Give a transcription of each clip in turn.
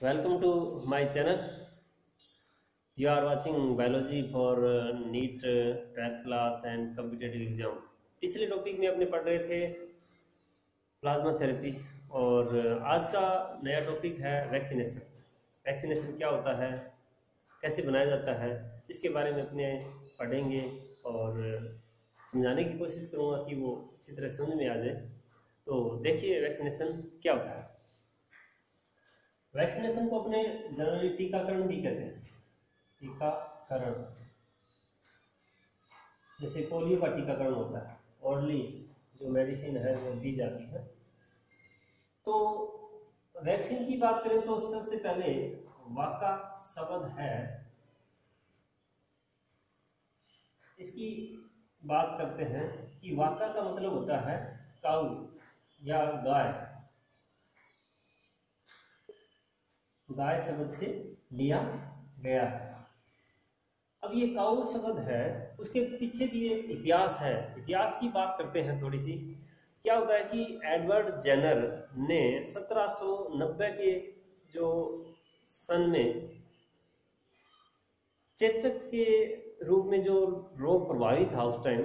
Welcome to my channel. You are watching biology for NEET, 10th class and competitive exam. पिछले topic में अपने पढ़ रहे थे प्लाज्मा थेरेपी और आज का नया टॉपिक है वैक्सीनेशन। वैक्सीनेशन क्या होता है, कैसे बनाया जाता है, इसके बारे में अपने पढ़ेंगे और समझाने की कोशिश करूँगा कि वो अच्छी तरह समझ में आ जाए। तो देखिए वैक्सीनेशन क्या होता है। वैक्सीनेशन को अपने जनरली टीकाकरण भी कहते हैं। टीकाकरण जैसे पोलियो का टीकाकरण होता है, ओरली जो मेडिसिन है वो दी जाती है। तो वैक्सीन की बात करें तो सबसे पहले वाका शब्द है, इसकी बात करते हैं कि वाका का मतलब होता है काऊ या गाय। गाय शब्द से लिया गया है। अब ये काऊ शब्द है, उसके पीछे भी एक इतिहास है। इतिहास की बात करते हैं थोड़ी सी। क्या होता है कि एडवर्ड जेनर ने 1790 के जो सन में चेचक के रूप में जो रोग प्रभावित था उस टाइम,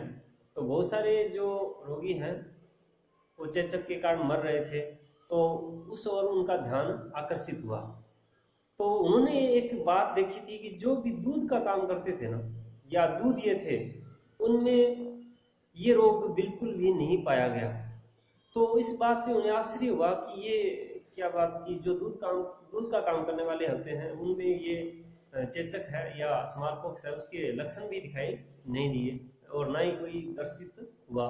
तो बहुत सारे जो रोगी हैं वो चेचक के कारण मर रहे थे। तो उस ओर उनका ध्यान आकर्षित हुआ। तो उन्होंने एक बात देखी थी कि जो भी दूध का काम करते थे ना, या दूध ये थे, उनमें ये रोग बिल्कुल भी नहीं पाया गया। तो इस बात पे उन्हें आश्चर्य हुआ कि ये क्या बात की जो दूध का काम करने वाले होते हैं उनमें ये चेचक है या स्मॉल पॉक्स है, उसके लक्षण भी दिखाई नहीं दिए और ना ही कोई दर्शित हुआ।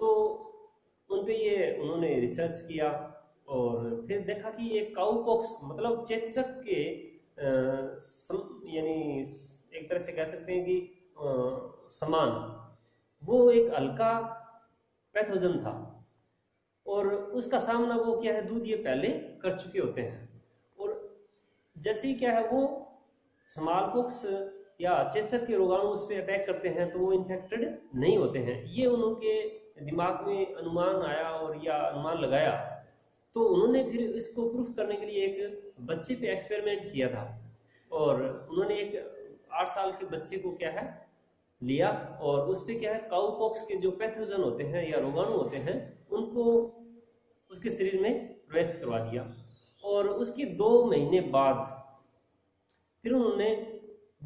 तो उन पे ये उन्होंने रिसर्च किया और फिर देखा कि ये काउपॉक्स मतलब चेचक के यानी एक तरह से कह सकते हैं कि समान, वो एक हल्का पैथोजन था और उसका सामना वो क्या है, दूध ये पहले कर चुके होते हैं। और जैसे ही क्या है वो स्मॉल पॉक्स या चेचक के रोगाणु उस पर अटैक करते हैं तो वो इन्फेक्टेड नहीं होते हैं। ये उनके दिमाग में अनुमान आया और या अनुमान लगाया। तो उन्होंने फिर इसको प्रूफ करने के लिए एक बच्चे पे एक्सपेरिमेंट किया था और उन्होंने एक 8 साल के बच्चे को क्या है लिया और उस पे क्या है काउपॉक्स के जो पैथोजन होते हैं या रोगाणु होते हैं उनको उसके शरीर में प्रवेश करवा दिया। और उसके 2 महीने बाद फिर उन्होंने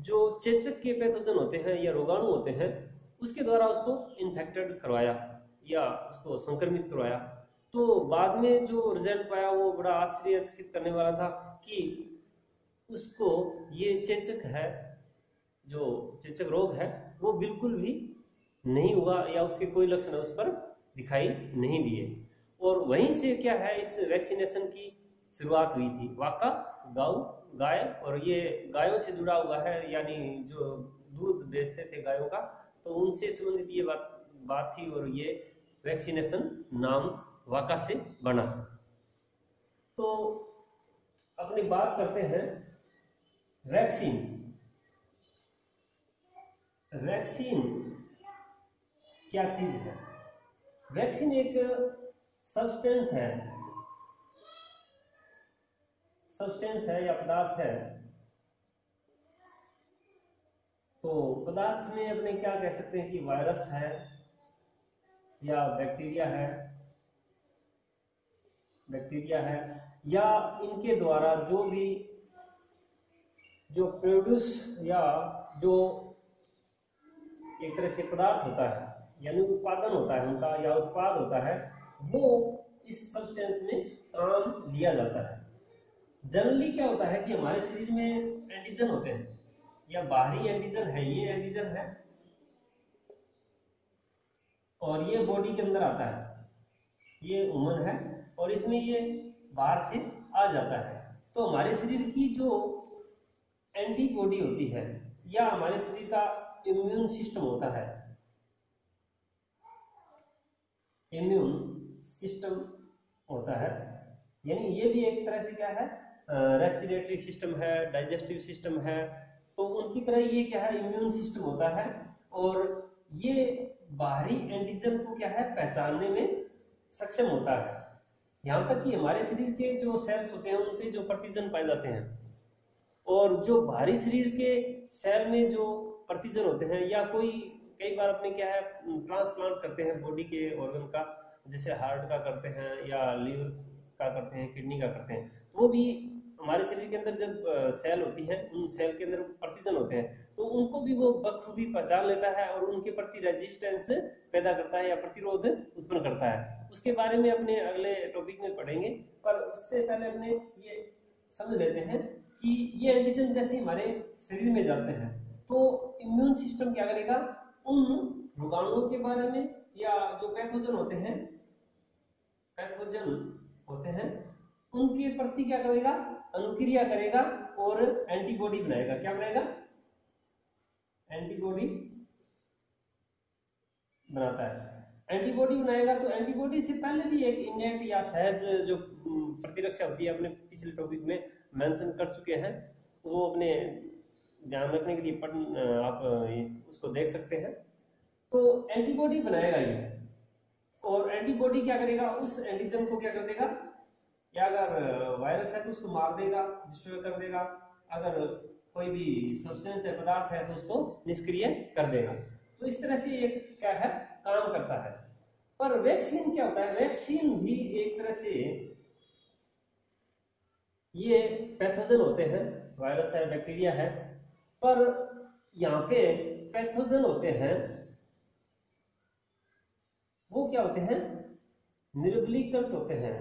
जो चेचक के पैथोजन होते हैं या रोगाणु होते हैं उसके द्वारा उसको इन्फेक्टेड करवाया या उसको संक्रमित करवाया। तो बाद में जो रिजल्ट पाया वो बड़ा आश्चर्यचकित करने वाला था कि उसको ये चेचक है, जो चेचक रोग है वो बिल्कुल भी नहीं हुआ या उसके कोई लक्षण उस पर दिखाई नहीं दिए। और वहीं से क्या है इस वैक्सीनेशन की शुरुआत हुई थी। वाका गाय और ये गायों से जुड़ा हुआ है, यानी जो दूध बेचते थे गायों का, तो उनसे संबंधित ये बात थी और ये वैक्सीनेशन नाम वाका से बना। तो अपनी बात करते हैं वैक्सीन। वैक्सीन क्या चीज है? वैक्सीन एक सब्सटेंस है या पदार्थ है। तो पदार्थ में अपने क्या कह सकते हैं कि वायरस है या बैक्टीरिया है या इनके द्वारा जो प्रोड्यूस या जो एक तरह से पदार्थ होता है यानी उत्पादन होता है उनका या उत्पाद होता है, वो इस सब्सटेंस में काम लिया जाता है। जनरली क्या होता है कि हमारे शरीर में एंटीजन होते हैं या बाहरी एंटीजन है, ये एंटीजन है और ये बॉडी के अंदर आता है, ये ह्यूमन है और इसमें ये बाहर से आ जाता है। तो हमारे शरीर की जो एंटीबॉडी होती है या हमारे शरीर का इम्यून सिस्टम होता है, यानी ये भी एक तरह से क्या है रेस्पिरेटरी सिस्टम है, डाइजेस्टिव सिस्टम है। तो उनकी तरह ये क्या है इम्यून सिस्टम होता है और ये बाहरी एंटीजन को क्या है पहचानने में सक्षम होता है। यहाँ तक कि हमारे शरीर के जो सेल्स होते हैं उन पे जो प्रतिजन पाए जाते हैं, और जो बाहरी शरीर के सेल में जो प्रतिजन होते हैं, या कोई कई बार अपने क्या है ट्रांसप्लांट करते हैं बॉडी के ऑर्गन का, जैसे हार्ट का करते हैं या लीवर का करते हैं, किडनी का करते हैं, वो भी हमारे शरीर के अंदर जब सेल होती है, उन सेल के अंदर प्रतिजन होते हैं, तो उनको भी वो बखूबी पहचान लेता है और उनके प्रति रेजिस्टेंस पैदा करता है या प्रतिरोध उत्पन्न करता है। उसके बारे में अपने अगले टॉपिक में पढ़ेंगे, पर उससे पहले अपने ये समझ लेते हैं कि ये एंटीजन जैसे हमारे शरीर में जाते हैं तो इम्यून सिस्टम क्या करेगा, उन रोगाणुओं के बारे में या जो पैथोजन होते हैं उनके प्रति क्या करेगा, अनुक्रिया करेगा और एंटीबॉडी बनाएगा। क्या बनाएगा? एंटीबॉडी बनाता है। एंटीबॉडी बनाएगा तो एंटीबॉडी से पहले भी एक इनेट या सहज जो प्रतिरक्षा होती है, अपने पिछले टॉपिक में मेंशन कर चुके हैं, वो अपने ध्यान रखने के लिए आप उसको देख सकते हैं। तो एंटीबॉडी बनाएगा ये, और एंटीबॉडी क्या करेगा, उस एंटीजन को क्या कर देगा, या अगर वायरस है तो उसको मार देगा, डिस्ट्रॉय कर देगा, अगर कोई भी सब्सटेंस है, पदार्थ है, तो उसको निष्क्रिय कर देगा। तो इस तरह से एक क्या है काम करता है। पर वैक्सीन क्या होता है, वैक्सीन भी एक तरह से ये पैथोजन होते हैं, वायरस है, बैक्टीरिया है, पर यहाँ पे पैथोजन होते हैं वो क्या होते हैं, निर्बलीकृत होते हैं,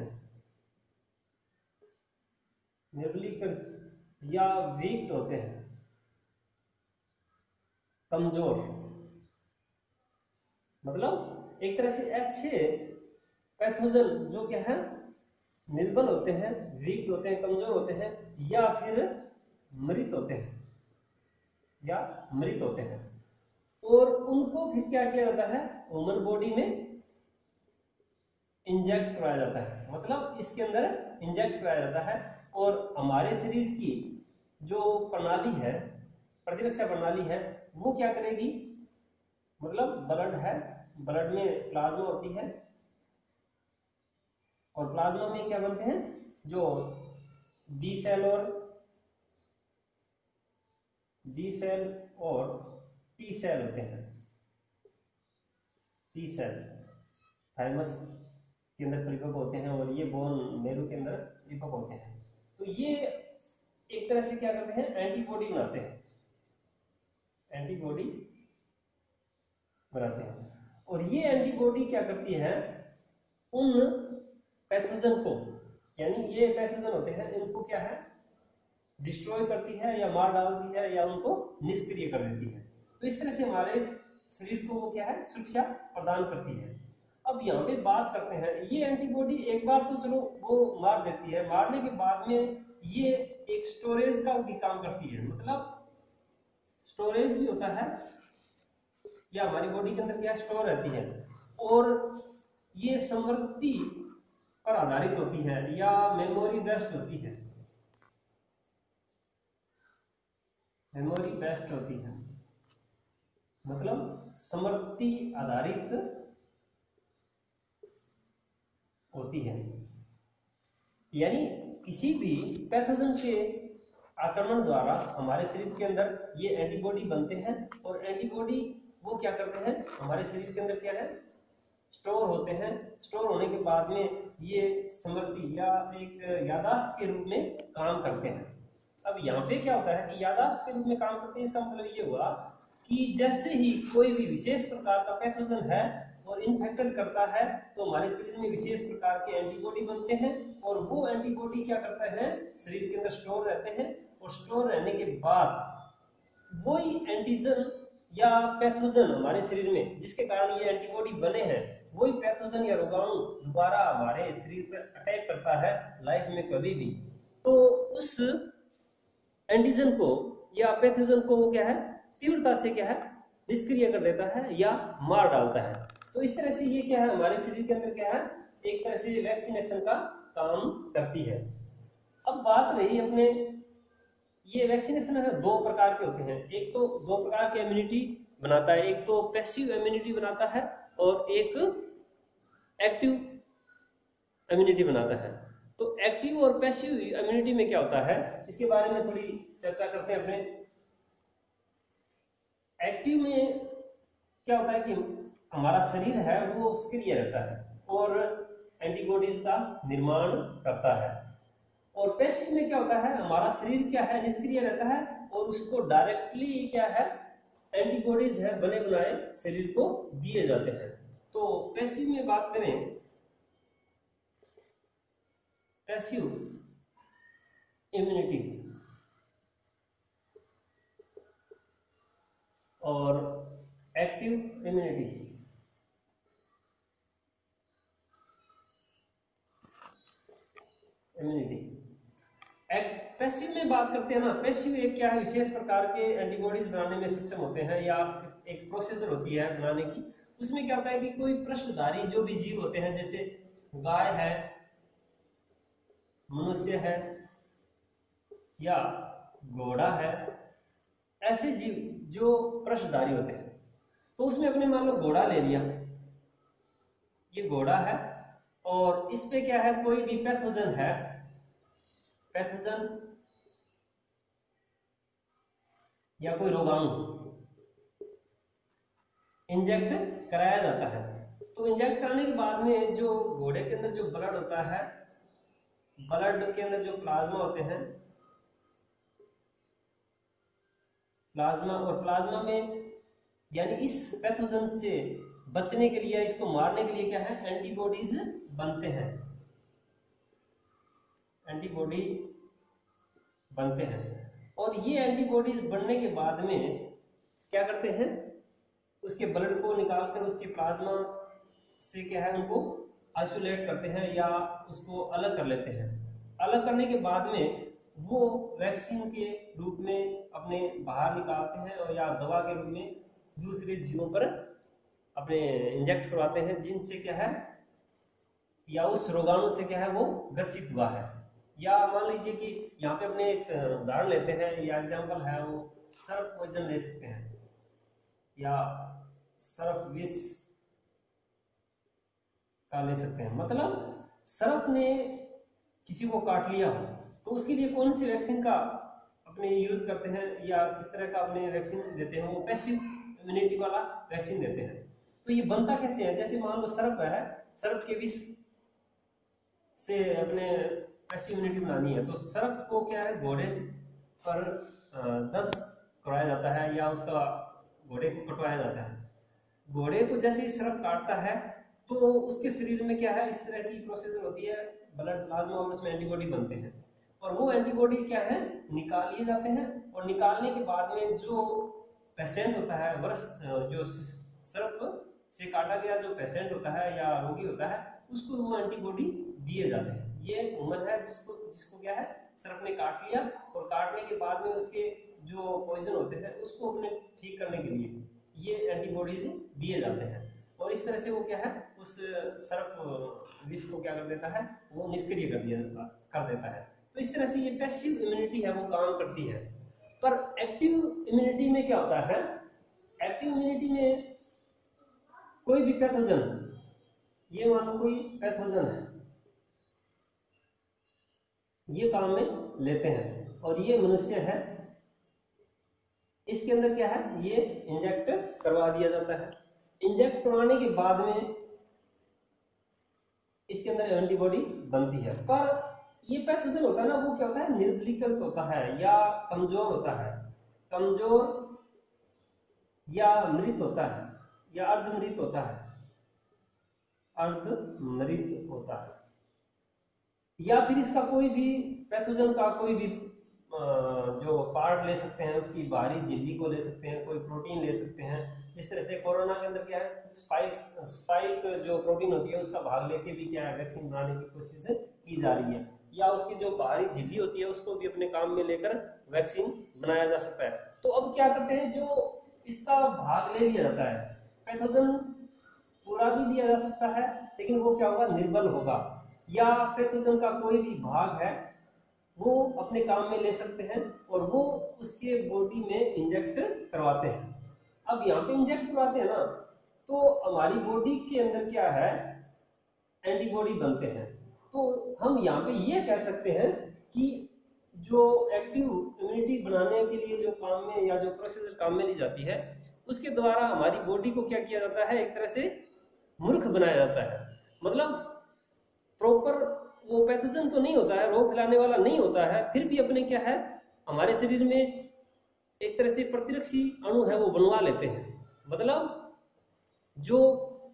निर्बलीकृत या वीक होते हैं, कमजोर। मतलब एक तरह से ऐसे पैथोजन जो क्या है निर्बल होते हैं, वीक होते हैं, कमजोर होते हैं, या फिर मृत होते हैं, और उनको फिर क्या किया जाता है, ह्यूमन बॉडी में इंजेक्ट कराया जाता है। मतलब इसके अंदर इंजेक्ट कराया जाता है, और हमारे शरीर की जो प्रणाली है, प्रतिरक्षा प्रणाली है, वो क्या करेगी, मतलब ब्लड है, ब्लड में प्लाज्मा होती है, और प्लाज्मा में क्या बनते हैं, जो बी सेल और टी सेल होते हैं। टी सेल थाइमस के अंदर परिपक्व होते हैं, और ये बोन मेरू के अंदर परिपक्व होते हैं। तो ये एक तरह से क्या करते हैं, एंटीबॉडी बनाते हैं, और ये एंटीबॉडी क्या करती है, उन पैथोजन को, यानी ये पैथोजन होते हैं, इनको क्या है डिस्ट्रॉय करती है या मार डालती है या उनको निष्क्रिय कर देती है। तो इस तरह से हमारे शरीर को वो क्या है सुरक्षा प्रदान करती है। अब यहाँ पे बात करते हैं, ये एंटीबॉडी एक बार तो चलो वो मार देती है, मारने के बाद में ये एक स्टोरेज का भी काम करती है। मतलब स्टोरेज भी होता है, या हमारी बॉडी के अंदर क्या स्टोर रहती है, और ये स्मृति पर आधारित होती है या मेमोरी बेस्ड होती है, मेमोरी बेस्ड होती है, मतलब स्मृति आधारित होती है। यानी किसी भी पैथोजन के आक्रमण द्वारा हमारे शरीर के अंदर ये एंटीबॉडी बनते हैं, और एंटीबॉडी वो क्या करते हैं, हमारे शरीर के अंदर क्या है स्टोर होते हैं। स्टोर होने के बाद में ये स्मृति या एक याददाश्त के रूप में काम करते हैं। अब यहाँ पे क्या होता है कि याददाश्त के रूप में काम करते हैं, इसका मतलब ये हुआ कि जैसे ही कोई भी विशेष प्रकार का पैथोजन है और इन्फेक्टेड करता है, तो हमारे शरीर में विशेष प्रकार के एंटीबॉडी बनते हैं, और वो एंटीबॉडी क्या करते हैं शरीर के अंदर स्टोर रहते हैं, और स्टोर रहने के बाद वही एंटीजन या पैथोजन हमारे शरीर में जिसके कारण ये एंटीबॉडी बने हैं, वही पैथोजन या रोगाणु दोबारा हमारे शरीर पर अटैक करता है लाइफ में कभी भी, तो उस एंटीजन को या पैथोजन को वो क्या है तीव्रता से क्या है निष्क्रिय कर देता है या मार डालता है। तो इस तरह से ये क्या है हमारे शरीर के अंदर क्या है एक तरह से वैक्सीनेशन का काम करती है। अब बात रही अपने ये वैक्सीनेशन है दो प्रकार के होते हैं, एक तो दो प्रकार की इम्यूनिटी बनाता है, एक तो पैसिव इम्यूनिटी बनाता है और एक एक्टिव इम्यूनिटी बनाता है। तो एक्टिव और पैसिव इम्यूनिटी में क्या होता है, इसके बारे में थोड़ी चर्चा करते हैं अपने। एक्टिव में क्या होता है कि हमारा शरीर है वो सक्रिय रहता है और एंटीबॉडीज का निर्माण करता है। और पैसिव में क्या होता है, हमारा शरीर क्या है, निष्क्रिय रहता है और उसको डायरेक्टली क्या है, एंटीबॉडीज है बने बनाए शरीर को दिए जाते हैं। तो पैसिव में बात करें, पैसिव इम्यूनिटी और एक्टिव इम्यूनिटी। पैसिव में बात करते हैं ना, पैसिव एक क्या है, विशेष प्रकार के एंटीबॉडीज बनाने में सक्षम होते हैं या एक प्रोसेसर होती है बनाने की। उसमें क्या होता है कि कोई पृष्ठधारी जो भी जीव होते हैं, जैसे गाय है, मनुष्य है या घोड़ा है, ऐसे जीव जो पृष्ठधारी होते हैं, तो उसमें अपने मान लो घोड़ा ले लिया, ये घोड़ा है और इस पे क्या है, कोई भी पैथोजन है, पैथोजन या कोई रोगाणु इंजेक्ट कराया जाता है। तो इंजेक्ट कराने के बाद में जो घोड़े के अंदर जो ब्लड होता है, ब्लड के अंदर जो प्लाज्मा होते हैं, प्लाज्मा, और प्लाज्मा में यानी इस पैथोजन से बचने के लिए, इसको मारने के लिए क्या है, एंटीबॉडीज बनते हैं, एंटीबॉडी बनते हैं। और ये एंटीबॉडीज बनने के बाद में क्या करते हैं, उसके ब्लड को निकालकर उसके प्लाज्मा से क्या है, उनको आइसोलेट करते हैं या उसको अलग कर लेते हैं। अलग करने के बाद में वो वैक्सीन के रूप में अपने बाहर निकालते हैं और या दवा के रूप में दूसरे जीवों पर अपने इंजेक्ट करवाते हैं, जिनसे क्या है, या उस रोगाणु से क्या है वो ग्रसित हुआ है। या मान लीजिए कि यहाँ पे अपने एक उदाहरण लेते हैं या एग्जांपल है, वो सर्प पॉइजन ले सकते हैं या सर्प विष का ले सकते हैं। मतलब सर्प ने किसी को काट लिया हो तो उसके लिए कौन सी वैक्सीन का अपने यूज करते हैं या किस तरह का अपने वैक्सीन देते हैं, वो पैसिव इम्यूनिटी वाला वैक्सीन देते हैं। तो ये बनता कैसे है, जैसे मान लो सर्प है, सर्प के विष से अपने पैसिव इम्यूनिटी बनानी है, तो सर्प को क्या है, घोड़े पर 10 करवाया जाता है या उसका घोड़े को कटवाया जाता है। घोड़े को जैसे ही सर्प काटता है तो उसके शरीर में क्या है, इस तरह की प्रोसेस होती है, ब्लड प्लाज्मा और उसमें एंटीबॉडी बनते हैं और वो एंटीबॉडी क्या है, निकाल लिए जाते हैं। और निकालने के बाद में जो पेशेंट होता है, जो सर्प से काटा गया जो पेशेंट होता है या रोगी होता है, उसको वो एंटीबॉडी दिए जाते हैं। ये ह्यूमन है जिसको क्या है, सर्प ने काट लिया और काटने के बाद में उसके जो पॉइजन होते हैं उसको अपने ठीक करने के लिए ये एंटीबॉडीज दिए जाते हैं। और इस तरह से वो क्या है, उस सर्प विष को क्या कर देता है, वो निष्क्रिय कर देता है। तो इस तरह से ये पैसिव इम्यूनिटी है वो काम करती है। पर एक्टिव इम्यूनिटी में क्या होता है, एक्टिव इम्यूनिटी में कोई भी पैथोजन, ये मान लो कोई पैथोजन है, ये काम में लेते हैं और ये मनुष्य है, इसके अंदर क्या है, ये इंजेक्ट करवा दिया जाता है। इंजेक्ट करवाने के बाद में इसके अंदर एंटीबॉडी बनती है। पर ये पैथोजन होता है ना, वो क्या होता है, निर्बलीकृत होता है या कमजोर होता है, कमजोर या मृत होता है या अर्धमृत होता है, अर्धमृत होता है। या फिर इसका कोई भी पैथोजन का कोई भी जो पार्ट ले सकते हैं, उसकी बाहरी झिल्ली को ले सकते हैं, कोई प्रोटीन ले सकते हैं। जिस तरह से कोरोना के अंदर क्या है, स्पाइक जो प्रोटीन होती है उसका भाग लेके भी क्या है, वैक्सीन बनाने की कोशिश की जा रही है। या उसकी जो बाहरी झिल्ली होती है उसको भी अपने काम में लेकर वैक्सीन बनाया जा सकता है। तो अब क्या करते हैं, जो इसका भाग ले लिया जाता है, पैथोजन पूरा भी दिया जा सकता है लेकिन वो क्या होगा, निर्बल होगा। या पैथोजन का कोई भी भाग है वो अपने काम में ले सकते हैं और वो उसके बॉडी में इंजेक्ट करवाते हैं। अब यहाँ पे इंजेक्ट करवाते हैं ना, तो हमारी बॉडी के अंदर क्या है, एंटीबॉडी बनते हैं तो हम यहाँ पे ये कह सकते हैं कि जो एक्टिव इम्यूनिटी बनाने के लिए जो काम में या जो प्रोसीजर काम में ली जाती है, उसके द्वारा हमारी बॉडी को क्या किया जाता है, एक तरह से मूर्ख बनाया जाता है। मतलब प्रॉपर वो पैथोजन तो नहीं होता है, रोग फैलाने वाला नहीं होता है, फिर भी अपने क्या है हमारे शरीर में एक तरह से प्रतिरक्षी अणु है वो बनवा लेते हैं। मतलब जो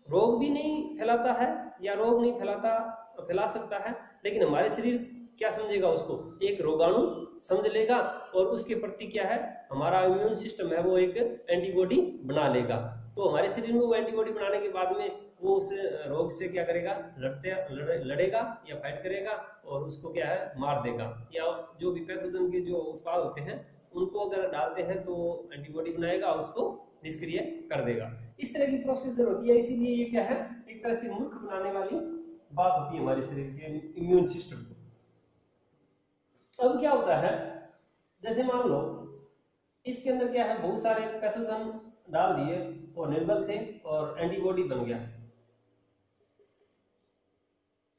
रोग भी नहीं फैलाता है या रोग नहीं फैला सकता है, लेकिन हमारे शरीर क्या समझेगा, उसको एक रोगाणु समझ लेगा और उसके प्रति क्या है हमारा इम्यून सिस्टम है वो एक एंटीबॉडी बना लेगा। तो हमारे शरीर में वो एंटीबॉडी बनाने के बाद में वो उस रोग से क्या करेगा, लड़ेगा या फाइट करेगा और उसको क्या है मार देगा, या जो भी पैथोजन के जो उत्पाद होते हैं उनको अगर डालते हैं तो एंटीबॉडी बनाएगा, उसको निष्क्रिय कर देगा। इस तरह की प्रोसीजर होती है। इसीलिए ये क्या है, एक तरह से मूर्ख बनाने वाली बात होती है हमारे शरीर के इम्यून सिस्टम को। अब क्या होता है, जैसे मान लो इसके अंदर क्या है, बहुत सारे पैथोजन डाल दिए और निर्बल थे और एंटीबॉडी बन गया,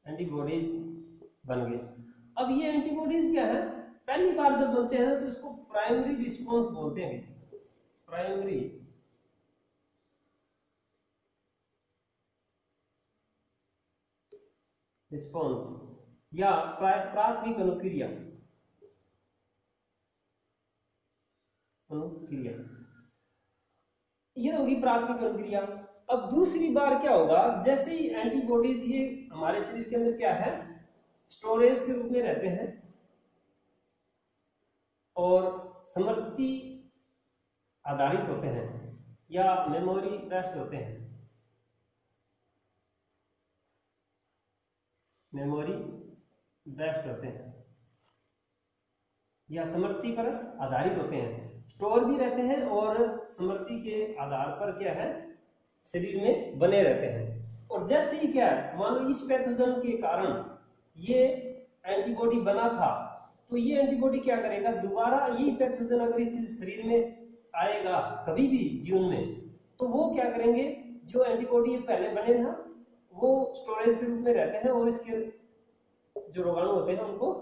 एंटीबॉडीज बन गए। अब ये एंटीबॉडीज क्या है, पहली बार जब बनते हैं तो इसको प्राइमरी रिस्पॉन्स बोलते हैं, प्राइमरी रिस्पॉन्स या प्राथमिक अनुक्रिया, ये होगी प्राथमिक अनुक्रिया। अब दूसरी बार क्या होगा, जैसे ही एंटीबॉडीज ये हमारे शरीर के अंदर क्या है स्टोरेज के रूप में रहते हैं और स्मृति आधारित होते हैं या मेमोरी बेस्ड होते हैं, मेमोरी बेस्ड होते हैं या स्मृति पर आधारित होते हैं, स्टोर भी रहते हैं और स्मृति के आधार पर क्या है शरीर में बने रहते हैं। और जैसे ही क्या है, मान लो इस पैथोजन के कारण ये एंटीबॉडी बना था, तो ये एंटीबॉडी क्या करेगा, दोबारा यही पैथोजन अगर इस शरीर में आएगा कभी भी जीवन में, तो वो क्या करेंगे, जो एंटीबॉडी पहले बने था वो स्टोरेज के रूप में रहते हैं और इसके जो रोगाणु होते हैं उनको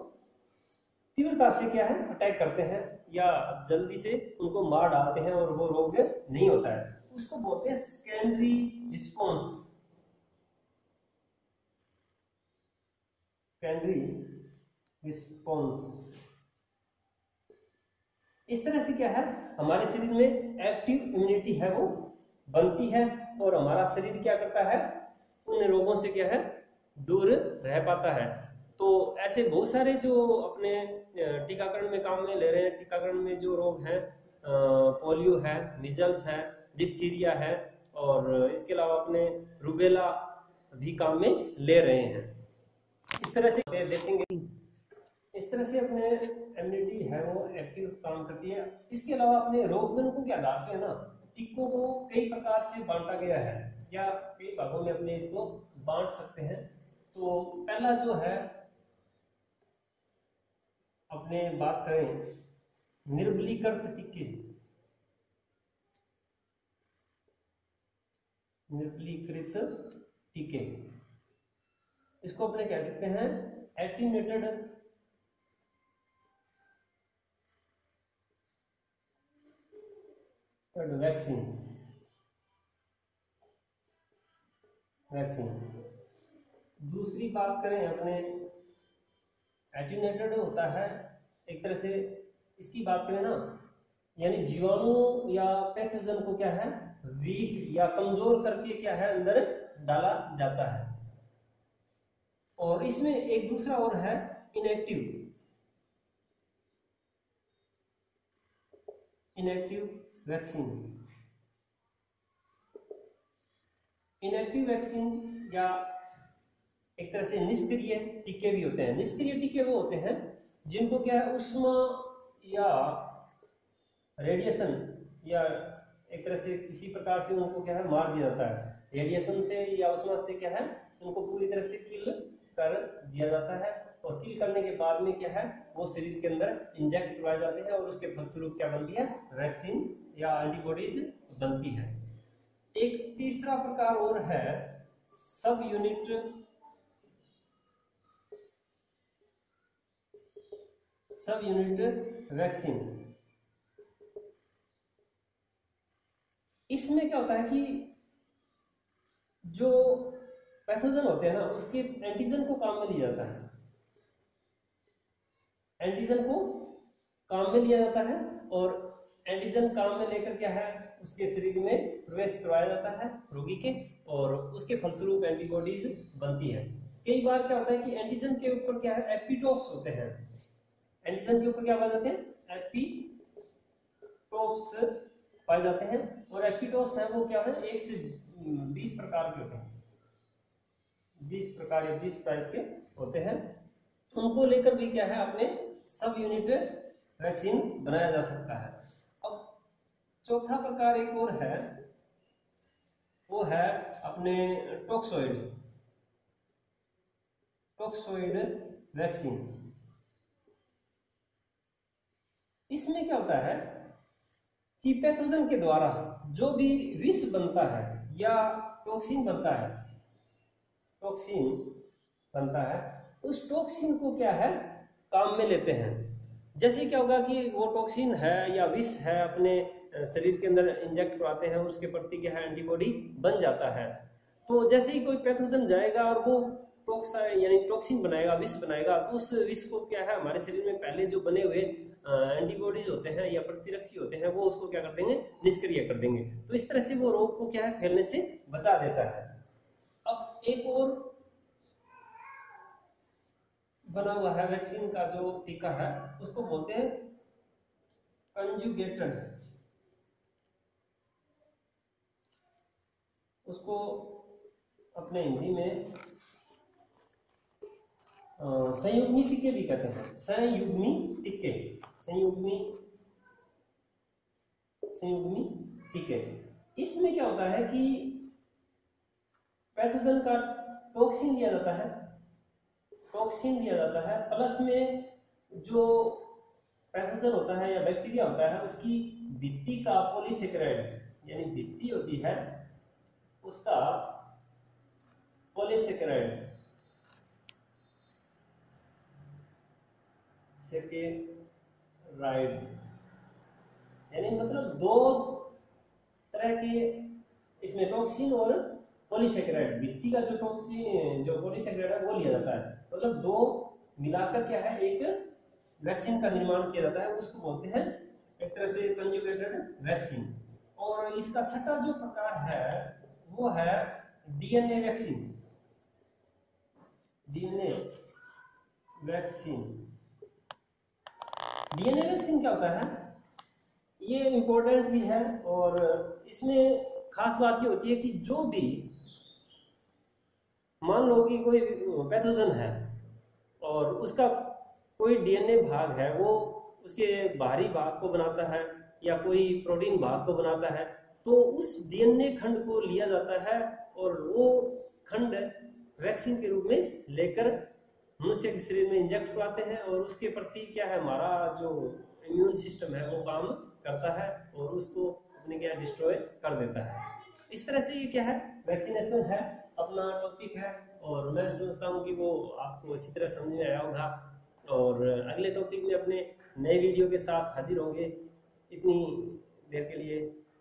तीव्रता से क्या है अटैक करते हैं या जल्दी से उनको मार डालते हैं और वो रोग नहीं होता है। उसको बोलते हैं सेकेंडरी रिस्पॉन्स, सेकेंडरी रिस्पॉन्स। इस तरह से क्या है हमारे शरीर में एक्टिव इम्यूनिटी है वो बनती है और हमारा शरीर क्या करता है, उन रोगों से क्या है दूर रह पाता है। तो ऐसे बहुत सारे जो अपने टीकाकरण में काम में ले रहे हैं, टीकाकरण में जो रोग हैं, पोलियो है, मिजल्स है, डिप्थीरिया है और इसके अलावा अपने रूबेला भी काम में ले रहे हैं। इस तरह से देखेंगे, इस तरह से अपने इम्यूनिटी है वो एक्टिव काम करती है। इसके अलावा अपने रोगजन को क्या डालते हैं ना, टीकों को कई प्रकार से बांटा गया है या कई भागों में अपने इसको बांट सकते हैं। तो पहला जो है अपने बात करें निर्बलीकृत टीके, निर्बलीकृत टीके, इसको अपने कह सकते हैं एटीन्यूएटेड वैक्सीन, वैक्सीन। दूसरी बात करें अपने एटीन्यूएटेड होता है एक तरह से, इसकी बात करें ना, यानी जीवाणु या पैथोजन को क्या है वीक या कमजोर करके क्या है अंदर डाला जाता है। और इसमें एक दूसरा और है inactive, inactive vaccine. Inactive vaccine या एक तरह से निष्क्रिय टीके भी होते हैं। निष्क्रिय टीके वो होते हैं जिनको क्या है उष्मा या रेडिएशन या एक तरह से किसी प्रकार से उनको क्या है मार दिया जाता है, रेडिएशन से या उष्मा से क्या है उनको पूरी तरह से किल कर दिया जाता है। और किल करने के बाद में क्या है वो शरीर के अंदर इंजेक्ट करवाए जाते हैं और उसके फलस्वरूप क्या बनती है वैक्सीन या एंटीबॉडीज बनती है। एक तीसरा प्रकार और है सब यूनिट सब यूनिट वैक्सीन। इसमें क्या होता है कि जो पैथोजन होते हैं ना, उसके एंटीजन को काम में लिया जाता है, एंटीजन को काम में लिया जाता है, और एंटीजन काम में लेकर क्या है, उसके शरीर में प्रवेश करवाया जाता है रोगी के, और उसके फलस्वरूप एंटीबॉडीज बनती है। कई बार क्या होता है कि एंटीजन के ऊपर क्या है, एपिटोप्स होते हैं। एंटीजन के ऊपर क्या पाए जाते हैं, एपिटोप्स पाए जाते हैं, और एपिटोप्स है वो क्या है, 1 से 20 प्रकार के होते हैं, 20 प्रकार या 20 टाइप के होते हैं। उनको लेकर भी क्या है, अपने सब यूनिट वैक्सीन बनाया जा सकता है। अब चौथा प्रकार एक और है, वो है अपने टॉक्सोइड, टॉक्सोइड वैक्सीन। इसमें क्या होता है कि पैथोजन के द्वारा जो भी विष बनता है या टॉक्सिन बनता है, टॉक्सिन बनता है, उस टॉक्सिन को क्या है, काम में लेते हैं। जैसे क्या होगा कि वो टॉक्सिन है या विष है, अपने शरीर के अंदर इंजेक्ट करवाते हैं और उसके प्रति क्या है, एंटीबॉडी बन जाता है। तो जैसे ही कोई पैथोजन जाएगा और वो यानी टॉक्सिन बनाएगा, विष बनाएगा, तो उस विष को क्या है, हमारे शरीर में पहले जो बने हुए एंटीबॉडीज होते हैं या प्रतिरक्षी होते हैं, वो उसको क्या कर देंगे, निष्क्रिय कर देंगे। तो इस तरह से वो रोग को क्या है, फैलने से बचा देता है। अब एक और बना हुआ है वैक्सीन का जो टीका है, उसको बोलते हैं कंजुगेटेड, उसको अपने हिंदी में संयुग्मी टीके भी कहते हैं, संयुग्मी टीके, संयुग्मी टीके। इसमें क्या होता है कि पैथोजन का टॉक्सिन दिया जाता है, टॉक्सिन दिया जाता है, प्लस में जो पैथोजन होता है या बैक्टीरिया होता है, उसकी भित्ति का पॉलीसेकेराइड, यानी भित्ति होती है उसका पॉलीसेकेराइड, सेकेराइड, यानी मतलब 2 तरह के इसमें टॉक्सिन और पॉलीसेकेराइड, भित्ति का जो टॉक्सिन, जो पॉलीसेकेराइड है वो लिया जाता है, मतलब 2 मिलाकर क्या है, एक वैक्सीन का निर्माण किया जाता है। उसको बोलते हैं एक तरह से कंजुगेटेड वैक्सीन। और इसका छठा जो प्रकार है वो है DNA vaccine, DNA vaccine. DNA vaccine क्या होता है, ये इंपॉर्टेंट भी है, और इसमें खास बात ये होती है कि जो भी मान लो कि कोई पैथोजन है और उसका कोई डीएनए भाग है, वो उसके बाहरी भाग को बनाता है या कोई प्रोटीन भाग को बनाता है, तो उस डीएनए खंड को लिया जाता है और वो खंड वैक्सीन के रूप में लेकर मनुष्य के शरीर में इंजेक्ट कराते हैं, और उसके प्रति क्या है, हमारा जो इम्यून सिस्टम है वो काम करता है और उसको अपने क्या डिस्ट्रॉय कर देता है। इस तरह से ये क्या है, वैक्सीनेशन है, अपना टॉपिक है, और मैं समझता हूँ कि वो आपको अच्छी तरह समझ में आया होगा। और अगले टॉपिक में अपने नए वीडियो के साथ हाजिर होंगे। इतनी देर के लिए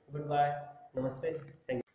गुड बाय, नमस्ते, थैंक यू।